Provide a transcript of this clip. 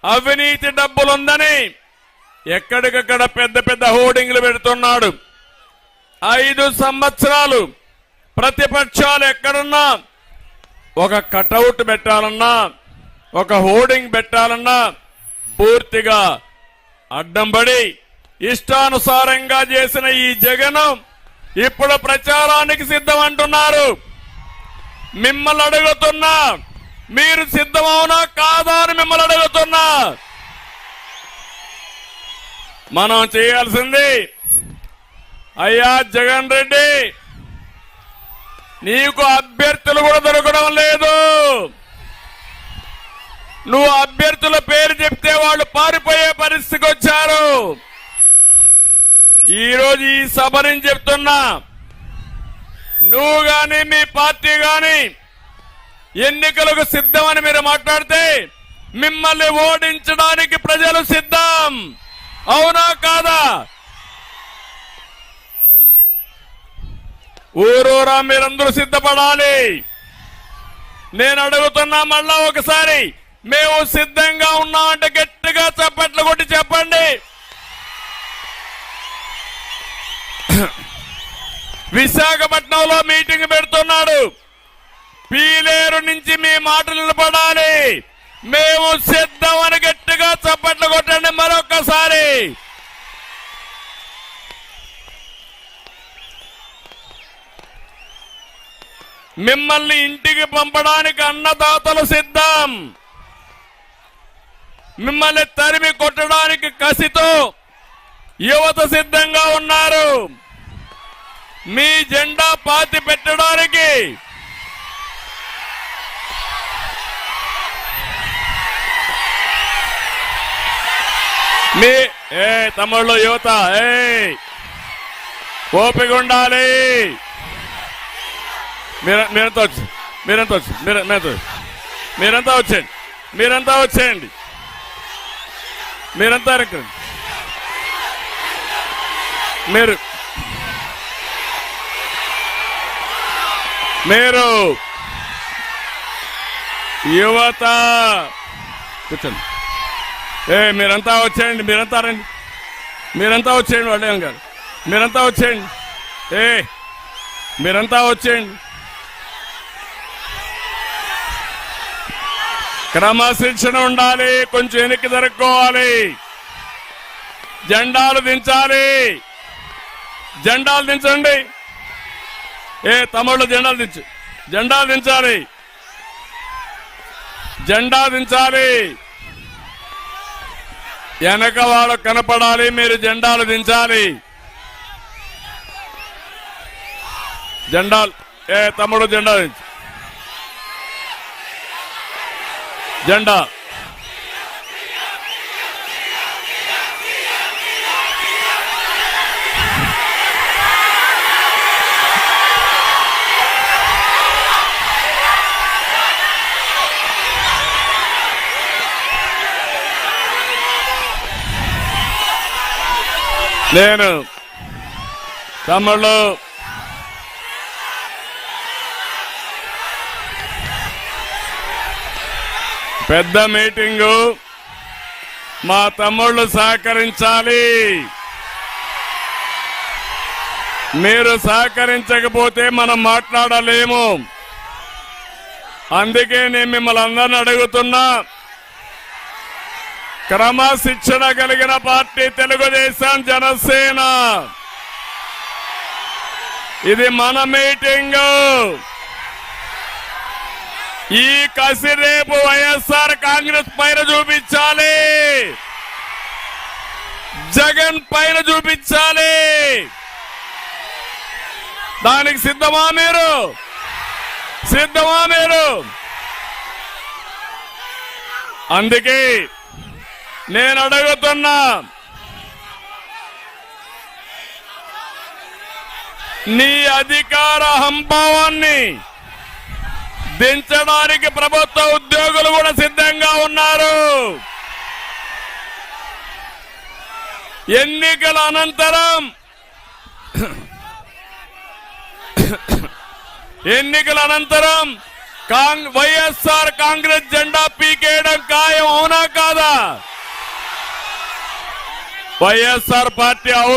అవినీతి డబ్బులుందని ఎక్కడికక్కడ పెద్ద పెద్ద హోర్డింగ్లు పెడుతున్నాడు. 5 సంవత్సరాలు ప్రతిపక్షాలు ఎక్కడున్నా ఒక కటౌట్ పెట్టాలన్నా, ఒక హోర్డింగ్ పెట్టాలన్నా పూర్తిగా అడ్డం పడి ఇష్టానుసారంగా చేసిన ఈ జగన్ ఇప్పుడు ప్రచారానికి సిద్ధం అంటున్నారు. మిమ్మల్ని అడుగుతున్నా, మీరు సిద్ధమవునా కాదా అని మిమ్మల్ని అడుగుతున్నా. మనం చేయాల్సింది, అయ్యా జగన్ రెడ్డి, నీకు అభ్యర్థులు కూడా దొరకడం లేదు. నువ్వు అభ్యర్థుల పేరు చెప్తే వాళ్ళు పారిపోయే పరిస్థితికి వచ్చారు. ఈరోజు ఈ సభ నుంచి చెప్తున్నా, నువ్వు గాని మీ పార్టీ గాని ఎన్నికలకు సిద్ధమని మీరు మాట్లాడితే మిమ్మల్ని ఓడించడానికి ప్రజలు సిద్ధం. అవునా కాదా? ఊరూరా మీరందరూ సిద్ధపడాలి. నేను అడుగుతున్నా మళ్ళా ఒకసారి, మేము సిద్ధంగా ఉన్నామంటే గట్టిగా చప్పట్లు కొట్టి చెప్పండి. విశాఖపట్నంలో మీటింగ్ పెడుతున్నాడు. పీలేరు నుంచి మీ మాటలు నిలబడాలి. మేము సిద్ధమని గట్టిగా చప్పట్లు కొట్టండి మరొక్కసారి. మిమ్మల్ని ఇంటికి పంపడానికి అన్నదాతలు సిద్ధం. మిమ్మల్ని తరిమి కొట్టడానికి కసితో యువత సిద్ధంగా ఉన్నారు. మీ జెండా పాతి పెట్టడానికి మీ తమ్ముళ్ళు యువత ఓపిక ఉండాలి. మీరంతా వచ్చేయండి. మీరంతా మీరు యువత కూర్చోండి. మీరంతా వచ్చేయండి. మీరంతా వచ్చేయండి. వాళ్ళేం కాదు. మీరంతా వచ్చేయండి. క్రమశిక్షణ ఉండాలి. కొంచెం వెనక్కి జరుపుకోవాలి. జెండాలు దించాలి. జెండాలు దించండి. తమ్ముళ్ళు జెండాలు దించాలి. వెనక వాళ్ళకు కనపడాలి. మీరు జెండాలు దించాలి. జెండాలు తమ్ముడు జెండా దించు. జెండా నేను తమ్ముళ్ళు పెద్ద మీటింగు, మా తమ్ముళ్ళు సహకరించాలి. మీరు సహకరించకపోతే మనం మాట్లాడలేము. అందుకే నేను మిమ్మల్ని అందరిని అడుగుతున్నా, క్రమశిక్షణ కలిగిన పార్టీ తెలుగుదేశం జనసేన. ఇది మన మీటింగు. ఈ కసి రేపు వైఎస్ఆర్ కాంగ్రెస్ పైన చూపించాలి, జగన్ పైన చూపించాలి. దానికి సిద్ధమా మీరు? అందుకే నేను అడుగుతున్నా, నీ అధికార హంభావాన్ని దించడానికి ప్రభుత్వ ఉద్యోగులు కూడా సిద్ధంగా ఉన్నారు. ఎన్నికల అనంతరం వైఎస్ఆర్ కాంగ్రెస్ జెండా పీకేయడం ఖాయం. అవునా కాదా? వైఎస్ఆర్ పార్టీ